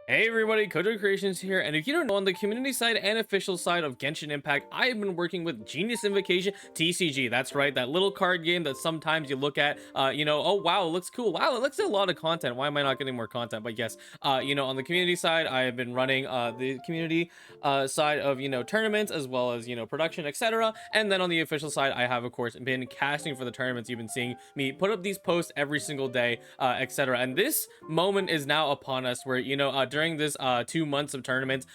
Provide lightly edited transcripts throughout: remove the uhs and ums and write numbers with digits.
Hey everybody, Kojo Creations here, and if you don't know, on the community side and official side of Genshin Impact, I have been working with Genius Invocation TCG. That's right, that little card game that sometimes you look at, oh wow, it looks cool. Wow, it looks like a lot of content. Why am I not getting more content? But yes, on the community side, I have been running the community side of tournaments as well as production, etc. And then on the official side, I have of course been casting for the tournaments. You've been seeing me put up these posts every single day, etc. And this moment is now upon us, where during this 2 months of tournaments,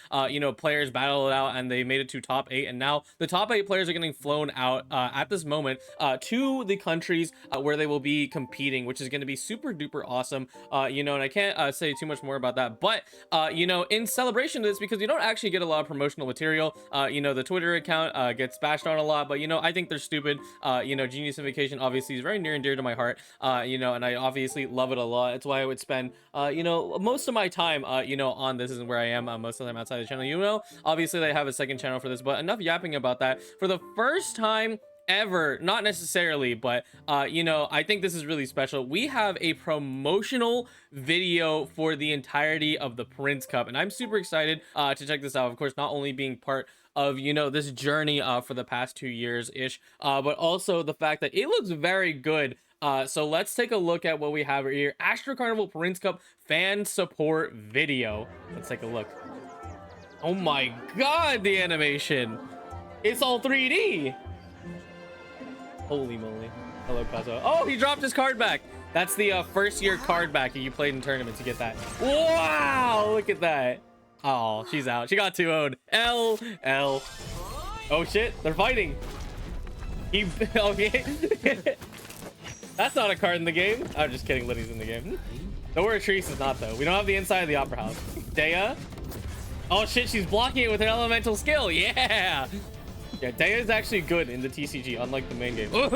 players battle it out and they made it to top 8, and now the top 8 players are getting flown out at this moment to the countries where they will be competing, which is going to be super duper awesome. And I can't say too much more about that, but in celebration of this, because you don't actually get a lot of promotional material, the Twitter account gets bashed on a lot, but I think they're stupid. Genius Invocation obviously is very near and dear to my heart, and I obviously love it a lot. It's why I would spend most of my time on this. Isn't where I am most of the time outside the channel. Obviously they have a second channel for this, but enough yapping about that. For the first time ever, not necessarily, but I think this is really special. We have a promotional video for the entirety of the Prince Cup, and I'm super excited to check this out. Of course, not only being part of this journey for the past 2 years ish, but also the fact that it looks very good. So let's take a look at what we have here. Astro Carnival Prince Cup fan support video. Let's take a look. Oh my god, the animation, it's all 3D. Holy moly. Hello, Kazo. Oh, he dropped his card back. That's the first year card back. You played in tournaments, you get that. Wow, look at that. Oh, she's out. She got 2-0'd. L. Oh shit, they're fighting. Okay. That's not a card in the game. I'm just kidding, Liddy's in the game. Don't worry, Treese is not, though. We don't have the inside of the Opera House. Dea. Oh shit, she's blocking it with an elemental skill. Yeah. Yeah, Dea is actually good in the TCG, unlike the main game. Oh,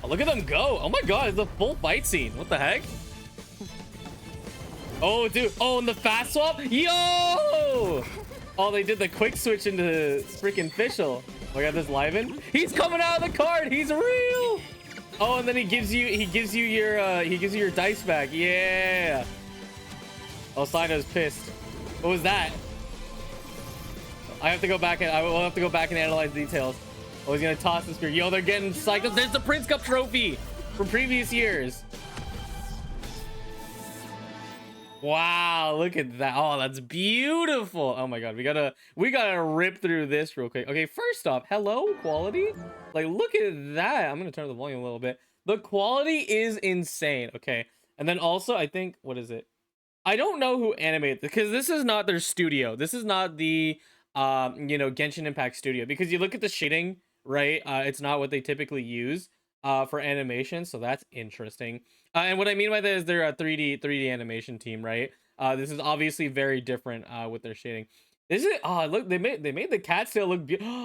look at them go. Oh my god, it's a full fight scene. What the heck? Oh, dude. Oh, and the fast swap? Yo! Oh, they did the quick switch into freaking official. Oh, I got this Liven. He's coming out of the card. He's real. Oh, and then he gives you your dice back. Yeah. Oh, Cyno's pissed. What was that? I have to go back and I will have to go back and analyze details. Oh, he's gonna toss the spear. Yo, they're getting psyched. There's the Prince Cup trophy from previous years. Wow, look at that. Oh, that's beautiful. Oh my god, we gotta rip through this real quick. Okay, first off, hello quality. Like, look at that. I'm gonna turn the volume a little bit. The quality is insane. Okay, and then also I think, what is it? I don't know who animated, because this is not their studio. This is not the Genshin Impact studio, because you look at the shading, right? It's not what they typically use for animation, so that's interesting. And what I mean by that is they're a 3D animation team, right? This is obviously very different with their shading. This is look, they made the cat tail look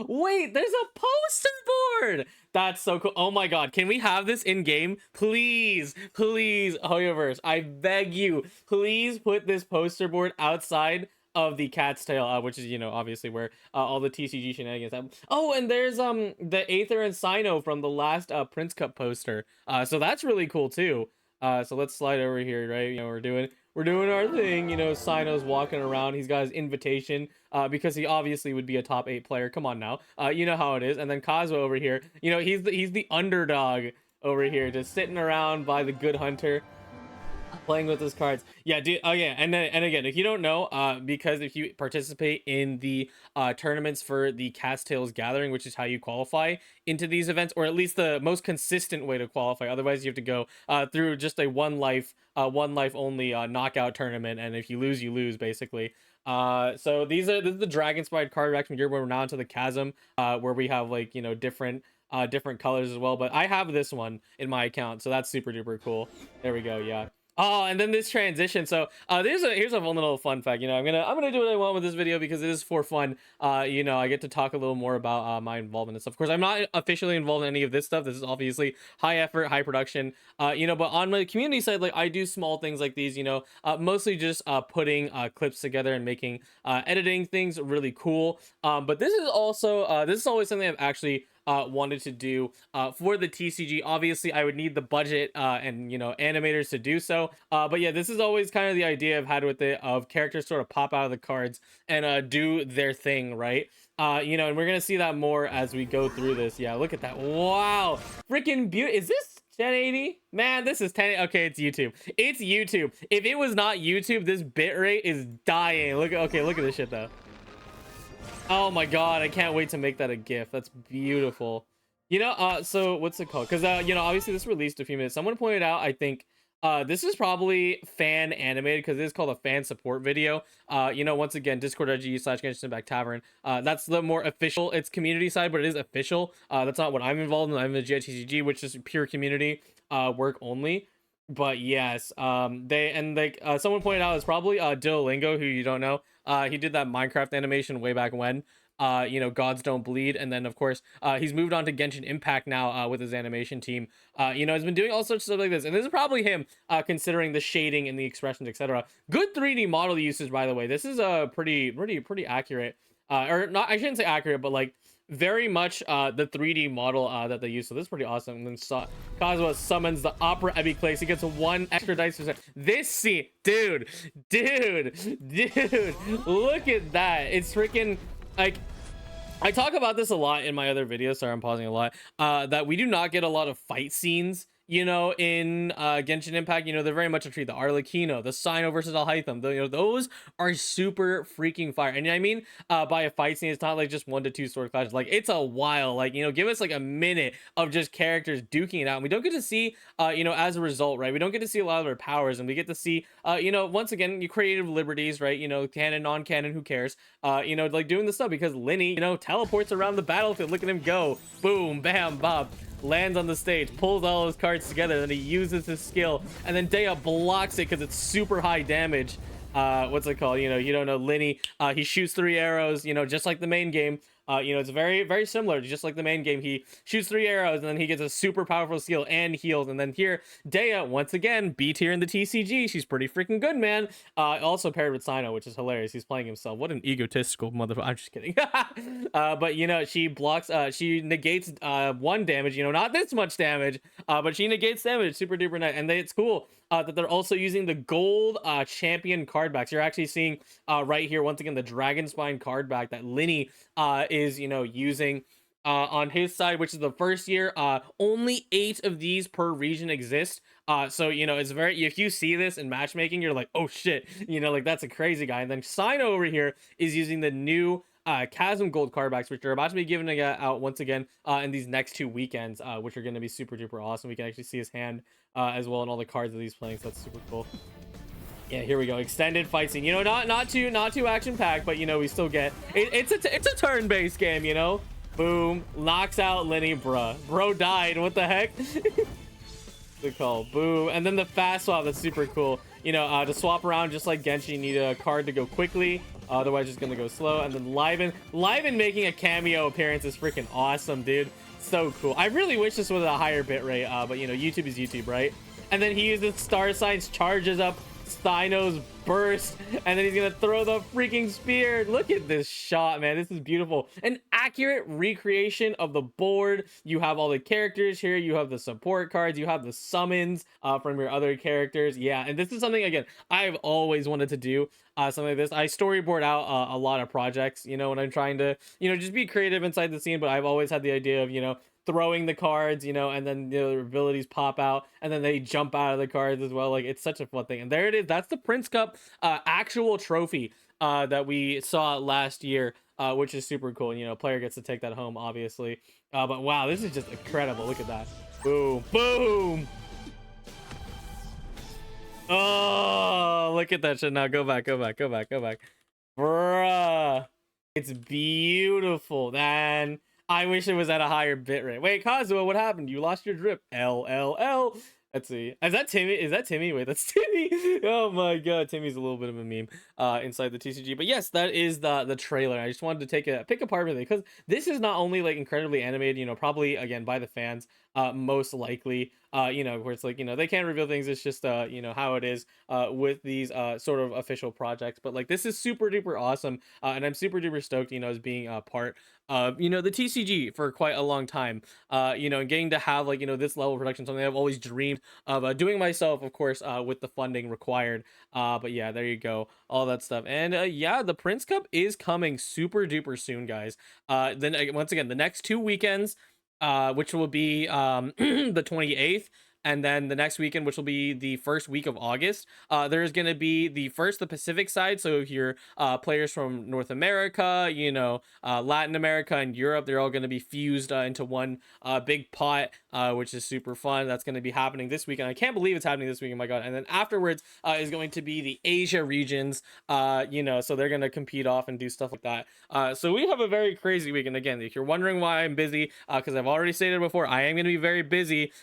wait, there's a poster board. That's so cool. Oh my god, can we have this in game, please? Hoyoverse, I beg you, please put this poster board outside of the cat's tail, which is obviously where all the TCG shenanigans happen. Oh, and there's the Aether and Cyno from the last Prince Cup poster, so that's really cool too. So let's slide over here, right? We're doing our thing. Cyno's walking around. He's got his invitation because he obviously would be a top 8 player. Come on now. You know how it is. And then Kazuo over here, he's the underdog over here, just sitting around by the good hunter, playing with his cards. Yeah, dude. Oh yeah, and again, if you don't know, because if you participate in the tournaments for the Castails Gathering, which is how you qualify into these events, or at least the most consistent way to qualify. Otherwise, you have to go through just a one life only knockout tournament, and if you lose, you lose basically. So this is the Dragon Spide card back from here, where we're now into the Chasm, where we have like different colors as well. But I have this one in my account, so that's super duper cool. There we go. Yeah. Oh, and then this transition. So here's a fun little fun fact. I'm gonna do what I want with this video because it is for fun. I get to talk a little more about my involvement and stuff. Of course, I'm not officially involved in any of this stuff. This is obviously high effort, high production. But on my community side, like, I do small things like these. Mostly just putting clips together and making editing things really cool. But this is always something I've actually wanted to do for the TCG. Obviously, I would need the budget and animators to do so. But yeah, this is always kind of the idea I've had with it, of characters sort of pop out of the cards and do their thing, right? And we're gonna see that more as we go through this. Yeah, look at that. Wow, freaking beauty. Is this 1080? Man, this is 10. Okay, it's YouTube. It's YouTube. If it was not YouTube, this bitrate is dying. Look at this shit though. Oh my god, I can't wait to make that a GIF. That's beautiful. So what's it called? Because obviously this released a few minutes. Someone pointed out, I think, this is probably fan animated because it is called a fan support video. Once again, discord.gg/Genshin Tavern. That's the more official. It's community side, but it is official. That's not what I'm involved in. I'm in the TCG, which is pure community work only. But yes, someone pointed out it's probably Duolingo, who you don't know. He did that Minecraft animation way back when. Gods Don't Bleed, and then of course he's moved on to Genshin Impact now with his animation team. Has been doing all sorts of stuff like this, and this is probably him considering the shading and the expressions, etc. Good 3D model usage, by the way. This is a pretty accurate, or not, I shouldn't say accurate, but like very much the 3D model that they use. So this is pretty awesome. And then Kazuha summons the Opera Epiclase. He gets 1 extra dice percent. This scene, dude, look at that. It's freaking like, I talk about this a lot in my other videos. Sorry, I'm pausing a lot. That we do not get a lot of fight scenes, in Genshin Impact. They're very much a treat. The Arlecchino, the Cyno versus Alhaitham, those are super freaking fire. And I mean, by a fight scene, it's not like just 1 to 2 sword clashes. Like, it's a while. Like, give us like a minute of just characters duking it out. And we don't get to see, as a result, right? We don't get to see a lot of their powers, and we get to see, once again, you creative liberties, right? Canon, non-canon, who cares? Like doing the stuff because Linny, teleports around the battlefield. Look at him go. Boom, bam, bob. Lands on the stage, pulls all his cards together, then he uses his skill, and then Dea blocks it because it's super high damage. What's it called? You don't know, Linny, he shoots 3 arrows, just like the main game. It's very, very similar to just like the main game. He shoots 3 arrows, and then he gets a super powerful skill and heals. And then here, Dea, once again, B tier in the TCG. She's pretty freaking good, man. Also paired with Cyno, which is hilarious. He's playing himself. What an egotistical motherfucker. I'm just kidding. But, she blocks, she negates 1 damage, not this much damage, but she negates damage. Super duper nice. And it's cool that they're also using the gold champion card backs. You're actually seeing right here, once again, the Dragon Spine card back that Linny is using on his side, which is the first year. Only 8 of these per region exist, so it's very, if you see this in matchmaking, you're like, oh shit, like that's a crazy guy. And then Cyno over here is using the new Chasm gold card backs, which are about to be given out once again in these next 2 weekends, which are going to be super duper awesome. We can actually see his hand as well, and all the cards that he's playing, so that's super cool. Yeah, here we go. Extended fight scene. Not too action packed, but we still get it. It's a turn-based game. Boom, knocks out Linny, bro died. What the heck? The call. Boom, and then the fast swap. That's super cool. To swap around just like Genshin, you need a card to go quickly. Otherwise, it's gonna go slow. And then Liven making a cameo appearance is freaking awesome, dude. So cool. I really wish this was a higher bit rate, but YouTube is YouTube, right? And then he uses Star Signs, charges up Cyno's burst, and then he's gonna throw the freaking spear. Look at this shot, man. This is beautiful. An accurate recreation of the board. You have all the characters here, you have the support cards, you have the summons from your other characters. Yeah, and this is something, again, I've always wanted to do something like this. I storyboard out a lot of projects, when I'm trying to just be creative inside the scene, but I've always had the idea of throwing the cards, and then their abilities pop out, and then they jump out of the cards as well. Like, it's such a fun thing. And there it is. That's the Prince Cup actual trophy that we saw last year, which is super cool. Player gets to take that home, obviously. But wow, this is just incredible. Look at that. Boom, boom. Oh, look at that shit. Now go back. Bruh. It's beautiful, man. I wish it was at a higher bitrate. Wait, Kazuha, what happened? You lost your drip. LLL. Let's see. Is that Timmy? Wait, that's Timmy. Oh my god, Timmy's a little bit of a meme inside the TCG. But yes, that is the trailer. I just wanted to pick apart with it because this is not only like incredibly animated, probably again by the fans, most likely. you know, where it's like, you know, they can't reveal things. It's just you know, how it is with these sort of official projects. But like, this is super duper awesome, and I'm super duper stoked, you know, as being a part of, you know, the TCG for quite a long time. You know, and getting to have like, you know, this level of production, something I've always dreamed of doing myself, of course, with the funding required. But yeah, there you go, all that stuff. And yeah, the Prince Cup is coming super duper soon, guys. Then once again, the next 2 weekends, which will be the 28th, and then the next weekend, which will be the first week of August, there's going to be the Pacific side. So if you're players from North America, you know, Latin America and Europe, they're all going to be fused into one big pot, which is super fun. That's going to be happening this weekend. I can't believe it's happening this weekend, my God. And then afterwards is going to be the Asia regions, you know, so they're going to compete off and do stuff like that. So we have a very crazy weekend. Again, if you're wondering why I'm busy, because I've already stated before, I am going to be very busy,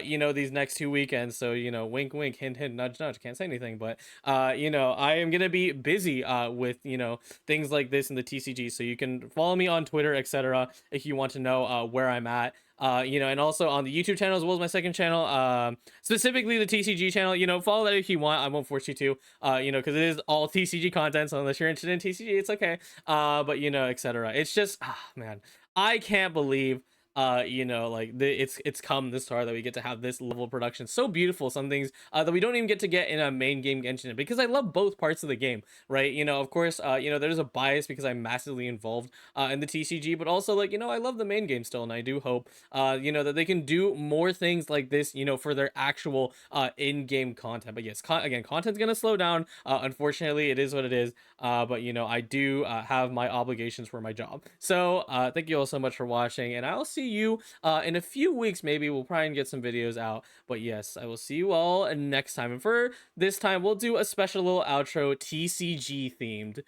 you know, these next 2 weekends. So, you know, wink, wink, hint, hint, nudge, nudge. Can't say anything, but, you know, I am going to be busy with, you know, things like this in the TCG. So you can follow me on Twitter, etc., if you want to know where I'm at. You know, and also on the YouTube channel as well as my second channel, specifically the TCG channel. You know, follow that if you want. I won't force you to, you know, because it is all TCG content. So unless you're interested in TCG, it's okay. But you know, etc. It's just, man, I can't believe you know, like it's come this far that we get to have this level of production, so beautiful. Some things that we don't even get to get in a main game Genshin, because I love both parts of the game, right? You know, of course, you know, there's a bias because I'm massively involved in the TCG, but also, like, you know, I love the main game still, and I do hope you know, that they can do more things like this, you know, for their actual in-game content. But yes, again, content's gonna slow down, unfortunately. It is what it is. But you know, I do have my obligations for my job. So thank you all so much for watching, and I'll see you in a few weeks. Maybe we'll try and get some videos out. But yes, I will see you all next time. And for this time, we'll do a special little outro, TCG themed.